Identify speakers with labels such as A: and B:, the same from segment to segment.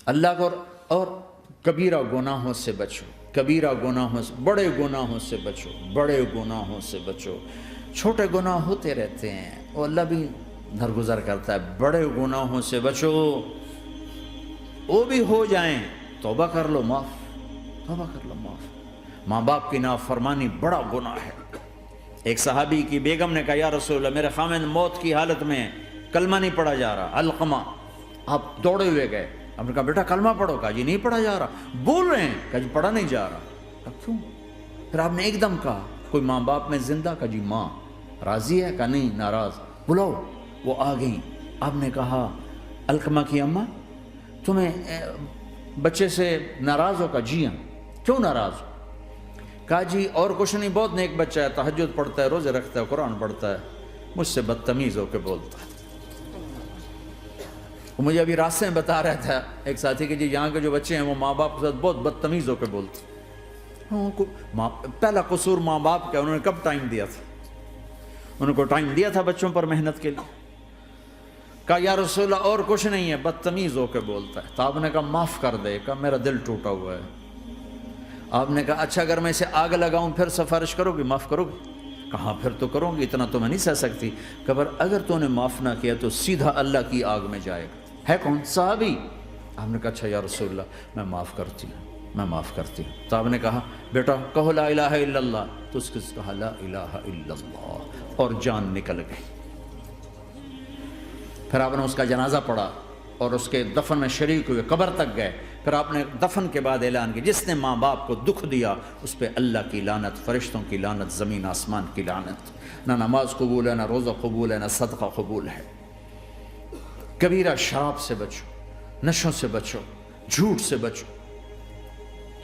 A: اللہ کو اور کبیرہ گناہوں سے بچو، کبیرہ گناہوں سے، بڑے گناہوں سے بچو، بڑے گناہوں سے بچو۔ چھوٹے گناہ ہوتے رہتے ہیں اور اللہ بھی درگزر کرتا ہے، بڑے گناہوں سے بچو، وہ بھی ہو جائیں توبہ کر لو معاف، توبہ کر لو معاف۔ ماں باپ کی نافرمانی بڑا گناہ ہے۔ ایک صحابی کی بیگم نے کہا یا رسول اللہ میرے خامند موت کی حالت میں کلمہ نہیں پڑھا جا رہا، علقمہ۔ آپ دوڑے ہوئے گئے، آپ نے کہا بیٹا کلمہ پڑھو، کہا جی نہیں پڑھا جا رہا، بول رہے ہیں، کہا جی پڑھا نہیں جا رہا، کہا کیوں؟ پھر آپ نے ایک دم کہا کوئی ماں باپ میں زندہ؟ کہا جی ماں۔ راضی ہے؟ کہا نہیں ناراض، بلاؤ۔ وہ آ گئیں، آپ نے کہا علقمہ کی اماں تمہیں بچے سے ناراض ہو؟ کہا جی ہاں۔ کیوں ناراض ہو؟ کہا جی اور کچھ نہیں، بہت نیک بچہ ہے، تہجد پڑھتا ہے، روزے رکھتا ہے، قرآن پڑھتا ہے، مجھ سے بدتمیز ہو کے بولتا ہے۔ وہ مجھے ابھی راستے میں بتا رہا تھا ایک ساتھی کہ جی یہاں کے جو بچے ہیں وہ ماں باپ کے ساتھ بہت بدتمیز ہو کے بولتے ہیں۔ پہلا قصور ماں باپ کا، انہوں نے کب ٹائم دیا تھا؟ انہوں کو ٹائم دیا تھا بچوں پر محنت کے لیے؟ کہا یا رسول اللہ اور کچھ نہیں ہے، بدتمیز ہو کے بولتا ہے۔ تو آپ نے کہا معاف کر دے، کہا میرا دل ٹوٹا ہوا ہے۔ آپ نے کہا اچھا اگر میں اسے آگ لگاؤں پھر سفارش کرو گی، معاف کرو گی؟ کہا پھر تو کروں گی، اتنا تو میں نہیں سہ سکتی۔ کہ پر اگر تو نے معاف نہ کیا تو سیدھا اللہ کی آگ میں جائے گا۔ ہے کون؟ صحابی۔ آپ نے کہا اچھا یا رسول اللہ میں معاف کرتی ہوں، میں معاف کرتی ہوں۔ تو آپ نے کہا بیٹا کہو لا الہ الا اللہ، تو اس کے کہا لا الہ الا اللہ اور جان نکل گئی۔ پھر آپ نے اس کا جنازہ پڑھا اور اس کے دفن میں شریک ہوئے، قبر تک گئے۔ پھر آپ نے دفن کے بعد اعلان کیا جس نے ماں باپ کو دکھ دیا اس پہ اللہ کی لعنت، فرشتوں کی لعنت، زمین آسمان کی لعنت۔ نہ نماز قبول ہے، نہ روزہ قبول ہے، نہ صدقہ قبول ہے۔ کبیرہ شراب سے بچو، نشوں سے بچو، جھوٹ سے بچو،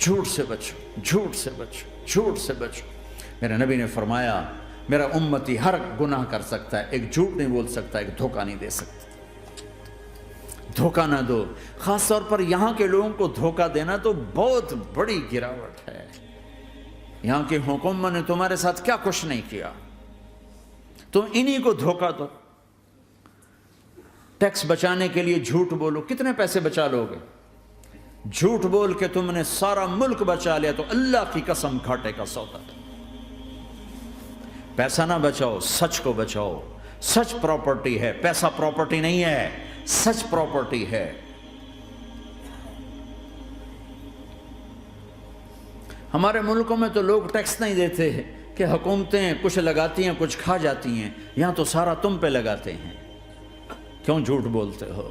A: جھوٹ سے بچو، جھوٹ سے بچو، جھوٹ سے بچو۔ میرے نبی نے فرمایا میرا امتی ہر گناہ کر سکتا ہے، ایک جھوٹ نہیں بول سکتا، ایک دھوکہ نہیں دے سکتا۔ دھوکہ نہ دو، خاص طور پر یہاں کے لوگوں کو دھوکہ دینا تو بہت بڑی گراوٹ ہے۔ یہاں کی حکومت نے تمہارے ساتھ کیا کچھ نہیں کیا، تم انہی کو دھوکہ دو۔ ٹیکس بچانے کے لیے جھوٹ بولو، کتنے پیسے بچا لو گے؟ جھوٹ بول کے تم نے سارا ملک بچا لیا تو اللہ کی قسم گھاٹے کا سودا۔ پیسہ نہ بچاؤ، سچ کو بچاؤ۔ سچ پراپرٹی ہے، پیسہ پراپرٹی نہیں ہے، سچ پراپرٹی ہے۔ ہمارے ملکوں میں تو لوگ ٹیکس نہیں دیتے کہ حکومتیں کچھ لگاتی ہیں کچھ کھا جاتی ہیں، یہاں تو سارا تم پہ لگاتے ہیں۔ کیوں جھوٹ بولتے ہو؟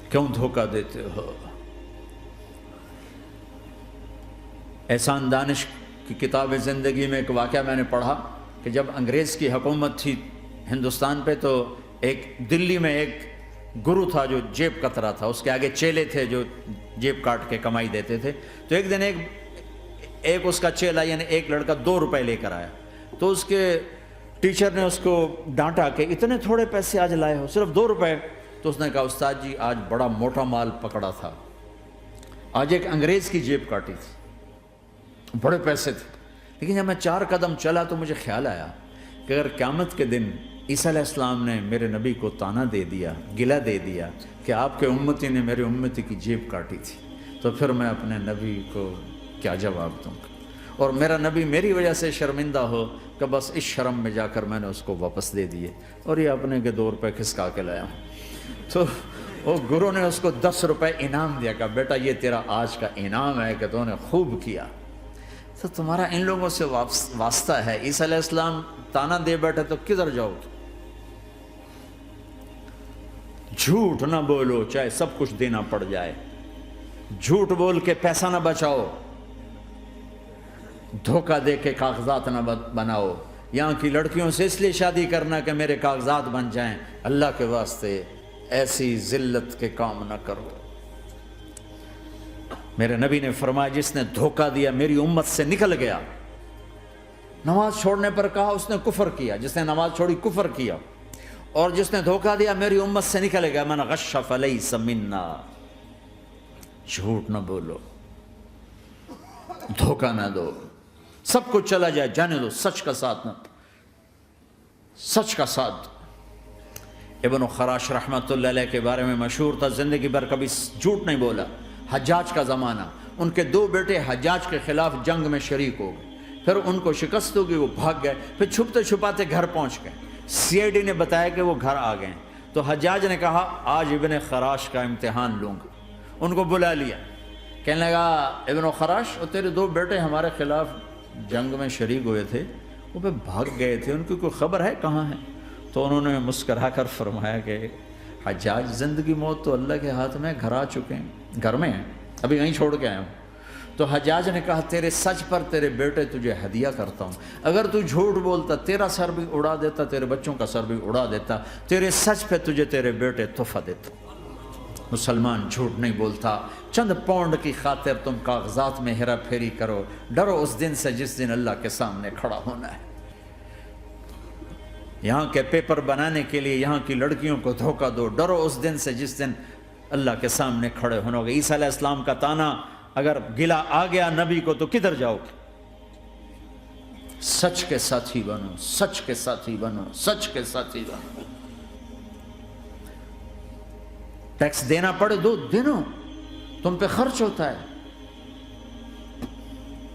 A: کیوں دھوکہ دیتے ہو؟ احسان دانش کی کتاب زندگی میں ایک واقعہ میں نے پڑھا کہ جب انگریز کی حکومت تھی ہندوستان پہ تو ایک دلی میں ایک گرو تھا جو جیب کترا تھا، اس کے آگے چیلے تھے جو جیب کاٹ کے کمائی دیتے تھے۔ تو ایک دن ایک اس کا چیلا یعنی ایک لڑکا 2 روپے لے کر آیا، تو اس کے ٹیچر نے اس کو ڈانٹا کہ اتنے تھوڑے پیسے آج لائے ہو، صرف 2 روپے۔ تو اس نے کہا استاد جی آج بڑا موٹا مال پکڑا تھا، آج ایک انگریز کی جیب کاٹی تھی، بڑے پیسے تھے۔ لیکن جب میں 4 قدم چلا تو مجھے خیال آیا کہ اگر قیامت کے دن عیسیٰ علیہ السلام نے میرے نبی کو تانا دے دیا، گلہ دے دیا کہ آپ کے امتی نے میرے امتی کی جیب کاٹی تھی، تو پھر میں اپنے نبی کو کیا جواب دوں گا؟ اور میرا نبی میری وجہ سے شرمندہ ہو کہ بس اس شرم میں جا کر میں نے اس کو واپس دے دیے اور یہ اپنے کے 2 روپے کھسکا کے لایا ہوں۔ تو وہ گرو نے اس کو 10 روپے انعام دیا کہ بیٹا یہ تیرا آج کا انعام ہے کہ تو نے خوب کیا۔ تو تمہارا ان لوگوں سے واسطہ ہے، عیسیٰ علیہ السلام تانا دے بیٹھے تو کدھر جاؤ؟ جھوٹ نہ بولو چاہے سب کچھ دینا پڑ جائے، جھوٹ بول کے پیسہ نہ بچاؤ، دھوکہ دے کے کاغذات نہ بناؤ۔ یہاں کی لڑکیوں سے اس لیے شادی کرنا کہ میرے کاغذات بن جائیں، اللہ کے واسطے ایسی ذلت کے کام نہ کرو۔ میرے نبی نے فرمایا جس نے دھوکہ دیا میری امت سے نکل گیا۔ نماز چھوڑنے پر کہا اس نے کفر کیا، جس نے نماز چھوڑی کفر کیا، اور جس نے دھوکہ دیا میری امت سے نکل گیا۔ من غش فلیس منا۔ جھوٹ نہ بولو، دھوکہ نہ دو، سب کچھ چلا جائے جانے دو، سچ کا ساتھ نہ، سچ کا ساتھ دو۔ ابن خراش رحمۃ اللہ علیہ کے بارے میں مشہور تھا، زندگی بھر کبھی جھوٹ نہیں بولا۔ حجاج کا زمانہ، ان کے 2 بیٹے حجاج کے خلاف جنگ میں شریک ہو گئے، پھر ان کو شکست ہوگی، وہ بھاگ گئے، پھر چھپتے چھپاتے گھر پہنچ گئے۔ سی آئی ڈی نے بتایا کہ وہ گھر آ گئے، تو حجاج نے کہا آج ابن خراش کا امتحان لوں گا۔ ان کو بلا لیا، کہنے لگا ابن خراش، وہ تیرے 2 بیٹے ہمارے خلاف جنگ میں شریک ہوئے تھے، وہ پہ بھاگ گئے تھے، ان کی کوئی خبر ہے کہاں ہے؟ تو انہوں نے مسکرا کر فرمایا کہ حجاج، زندگی موت تو اللہ کے ہاتھ میں، گھر آ چکے ہیں، گھر میں ہیں، ابھی یہیں چھوڑ کے آیا ہوں۔ تو حجاج نے کہا تیرے سچ پر تیرے بیٹے تجھے ہدیہ کرتا ہوں، اگر تو جھوٹ بولتا تیرا سر بھی اڑا دیتا، تیرے بچوں کا سر بھی اڑا دیتا، تیرے سچ پہ تجھے تیرے بیٹے تحفہ دیتا۔ مسلمان جھوٹ نہیں بولتا۔ چند پاؤنڈ کی خاطر تم کاغذات میں ہیرا پھیری کرو، ڈرو اس دن سے جس دن اللہ کے سامنے کھڑا ہونا ہے۔ یہاں کے پیپر بنانے کے لیے یہاں کی لڑکیوں کو دھوکہ دو، ڈرو اس دن سے جس دن اللہ کے سامنے کھڑے ہونا ہوگا۔ عیسیٰ علیہ السلام کا تانا اگر گلا آ گیا نبی کو تو کدھر جاؤ گے؟ سچ کے ساتھی بنو، سچ کے ساتھی بنو، سچ کے ساتھی بنو۔ ٹیکس دینا پڑے دو، دینو، تم پہ خرچ ہوتا ہے۔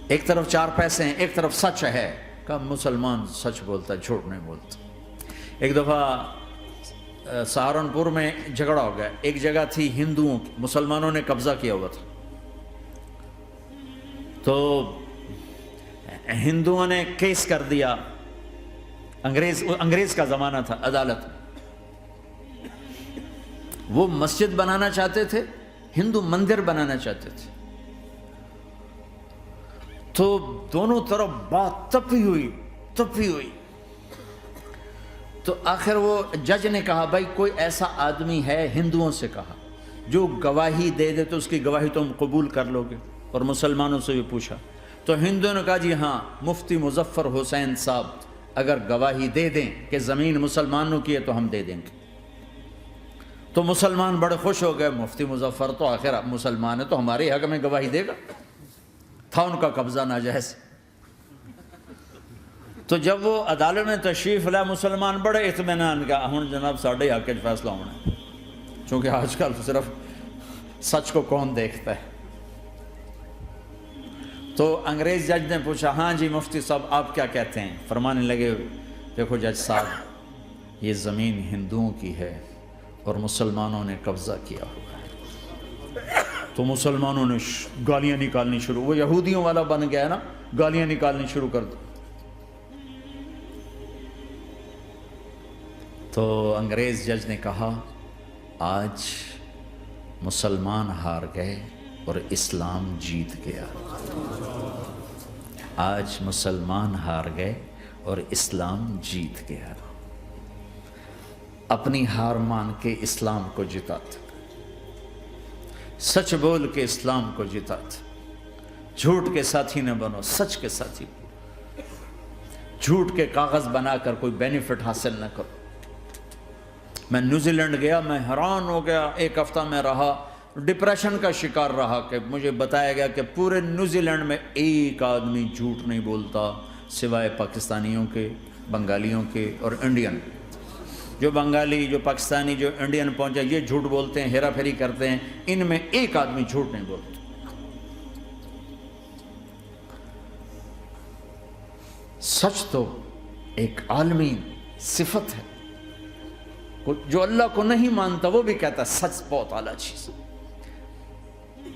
A: ایک طرف 4 پیسے ہیں، ایک طرف سچ ہے، کہ مسلمان سچ بولتا ہے، جھوٹ نہیں بولتا۔ ایک دفعہ سہارنپور میں جھگڑا ہو گیا، ایک جگہ تھی ہندوؤں کی، مسلمانوں نے قبضہ کیا ہوا تھا، تو ہندوؤں نے کیس کر دیا، انگریز کا زمانہ تھا، عدالت میں۔ وہ مسجد بنانا چاہتے تھے، ہندو مندر بنانا چاہتے تھے، تو دونوں طرف بات تپی ہوئی۔ تو آخر وہ جج نے کہا بھائی کوئی ایسا آدمی ہے، ہندوؤں سے کہا، جو گواہی دے دے تو اس کی گواہی تم قبول کر لو گے؟ اور مسلمانوں سے بھی پوچھا، تو ہندوؤں نے کہا جی ہاں، مفتی مظفر حسین صاحب اگر گواہی دے دیں کہ زمین مسلمانوں کی ہے تو ہم دے دیں گے۔ تو مسلمان بڑے خوش ہو گئے، مفتی مظفر تو آخر مسلمان ہے تو ہمارے حق میں گواہی دے گا، تھا ان کا قبضہ ناجائز۔ تو جب وہ عدالت میں تشریف لائے، مسلمان بڑے اطمینان کا، ہن جناب ساڈے حق وچ فیصلہ ہونا ہے، چونکہ آج کل صرف سچ کو کون دیکھتا ہے۔ تو انگریز جج نے پوچھا ہاں جی مفتی صاحب آپ کیا کہتے ہیں؟ فرمانے لگے دیکھو جج صاحب، یہ زمین ہندوؤں کی ہے اور مسلمانوں نے قبضہ کیا ہوا ہے۔ تو مسلمانوں نے گالیاں نکالنی شروع، وہ یہودیوں والا بن گیا نا، گالیاں نکالنی شروع کر دی۔ تو انگریز جج نے کہا آج مسلمان ہار گئے اور اسلام جیت گیا۔ آج مسلمان ہار گئے اور اسلام جیت گیا۔ اپنی ہار مان کے اسلام کو جتاتے، سچ بول کے اسلام کو جتاتے۔ جھوٹ کے ساتھی نہ بنو، سچ کے ساتھی۔ جھوٹ کے کاغذ بنا کر کوئی بینیفٹ حاصل نہ کرو۔ میں نیوزی لینڈ گیا، میں حیران ہو گیا، 1 ہفتہ میں رہا، ڈپریشن کا شکار رہا کہ مجھے بتایا گیا کہ پورے نیوزی لینڈ میں ایک آدمی جھوٹ نہیں بولتا سوائے پاکستانیوں کے، بنگالیوں کے اور انڈین۔ جو بنگالی، جو پاکستانی، جو انڈین پہنچے یہ جھوٹ بولتے ہیں، ہیرا پھیری کرتے ہیں، ان میں ایک آدمی جھوٹ نہیں بولتا۔ سچ تو ایک عالمی صفت ہے، جو اللہ کو نہیں مانتا وہ بھی کہتا ہے سچ بہت اعلیٰ چیز ہے۔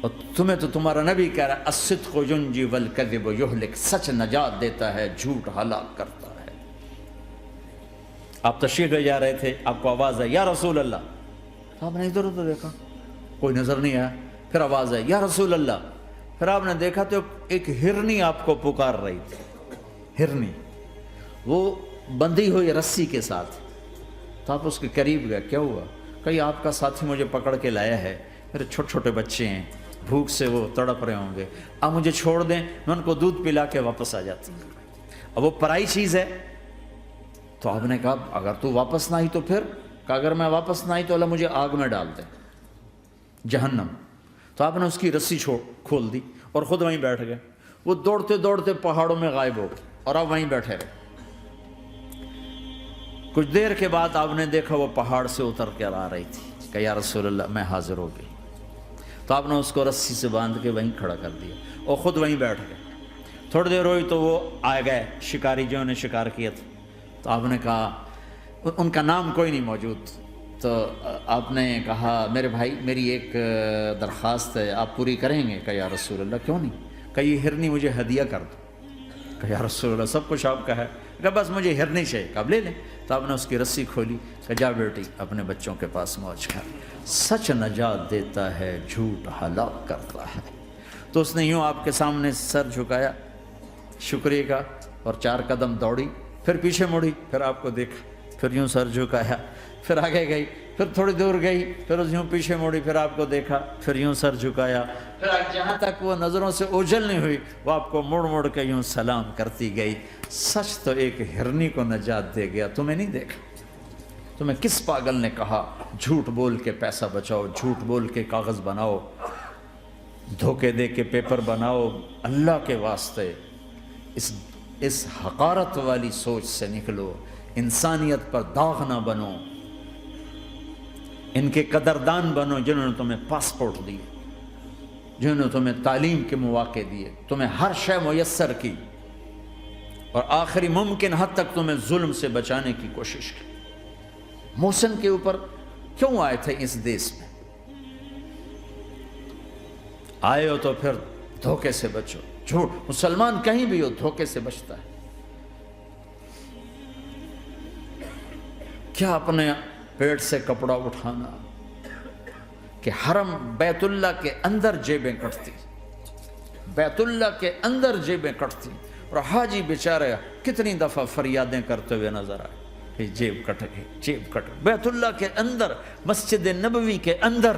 A: اور تمہیں تو تمہارا نبی کہہ رہا ہے الصدق ینجی والکذب یہلک، سچ نجات دیتا ہے، جھوٹ ہلاک کرتا ہے۔ آپ تشریف لے جا رہے تھے، آپ کو آواز آئی یا رسول اللہ، آپ نے ادھر ادھر دیکھا، کوئی نظر نہیں آیا، پھر آواز آئی یا رسول اللہ، پھر آپ نے دیکھا تو ایک ہرنی آپ کو پکار رہی تھی۔ ہرنی وہ بندھی ہوئی رسی کے ساتھ، تو آپ اس کے قریب گئے، کیا ہوا؟ کہیں آپ کا ساتھی مجھے پکڑ کے لایا ہے، میرے چھوٹے چھوٹے بچے ہیں، بھوک سے وہ تڑپ رہے ہوں گے، آپ مجھے چھوڑ دیں، میں ان کو دودھ پلا کے واپس آ جاتا ہوں۔ اب وہ پرائی چیز ہے، تو آپ نے کہا اگر تو واپس نہ آئی تو پھر، کہ اگر میں واپس نہ آئی تو اللہ مجھے آگ میں ڈال دے، جہنم۔ تو آپ نے اس کی رسی کھول دی اور خود وہیں بیٹھ گئے۔ وہ دوڑتے دوڑتے پہاڑوں میں غائب ہو گئے اور آپ وہیں بیٹھے رہے۔ کچھ دیر کے بعد آپ نے دیکھا وہ پہاڑ سے اتر کر آ رہی تھی کہ یا رسول اللہ میں حاضر ہو گئی. تو آپ نے اس کو رسی سے باندھ کے وہیں کھڑا کر دیا اور خود وہیں بیٹھ گئے. تھوڑی دیر ہوئی تو وہ آ گئے شکاری جو نے شکار کیا تھا. تو آپ نے کہا، ان کا نام کوئی نہیں موجود، تو آپ نے کہا میرے بھائی میری ایک درخواست ہے، آپ پوری کریں گے؟ کہ یا رسول اللہ کیوں نہیں؟ کہ یہ ہرنی مجھے ہدیہ کر دو. کہ یا رسول اللہ سب کچھ آپ کا ہے. کہ بس مجھے ہرنی چاہیے. کہ آپ لے لیں. تو آپ نے اس کی رسی کھولی کہ جا بیٹی اپنے بچوں کے پاس موج کر. سچ نجات دیتا ہے، جھوٹ ہلاک کرتا ہے. تو اس نے یوں آپ کے سامنے سر جھکایا شکریہ کا اور 4 قدم دوڑی، پھر پیچھے مڑی، پھر آپ کو دیکھا، پھر یوں سر جھکایا، پھر آگے گئی، پھر تھوڑی دور گئی، پھر یوں پیچھے مڑی، پھر آپ کو دیکھا، پھر یوں سر جھکایا، پھر جہاں تک وہ نظروں سے اوجھل نہیں ہوئی وہ آپ کو مڑ مڑ کے یوں سلام کرتی گئی. سچ تو ایک ہرنی کو نجات دے گیا، تمہیں نہیں دیکھا. تمہیں کس پاگل نے کہا جھوٹ بول کے پیسہ بچاؤ، جھوٹ بول کے کاغذ بناؤ، دھوکے دے کے پیپر بناؤ؟ اللہ کے واسطے اس حقارت والی سوچ سے نکلو. انسانیت پر داغ نہ بنو. ان کے قدردان بنو جنہوں نے تمہیں پاسپورٹ دیے، جنہوں نے تمہیں تعلیم کے مواقع دیے، تمہیں ہر شے میسر کی، اور آخری ممکن حد تک تمہیں ظلم سے بچانے کی کوشش کی. محسن کے اوپر کیوں آئے تھے اس دیس میں؟ آئے ہو تو پھر دھوکے سے بچو. جھوٹ، مسلمان کہیں بھی ہو دھوکے سے بچتا ہے. کیا اپنے پیٹ سے کپڑا اٹھانا کہ حرم بیت اللہ کے اندر جیبیں کٹتی، بیت اللہ کے اندر جیبیں کٹتی، اور حاجی بیچارے کتنی دفعہ فریادیں کرتے ہوئے نظر آئے کہ جیب کٹ گئی، جیب کٹ گئی. بیت اللہ کے اندر، مسجد نبوی کے اندر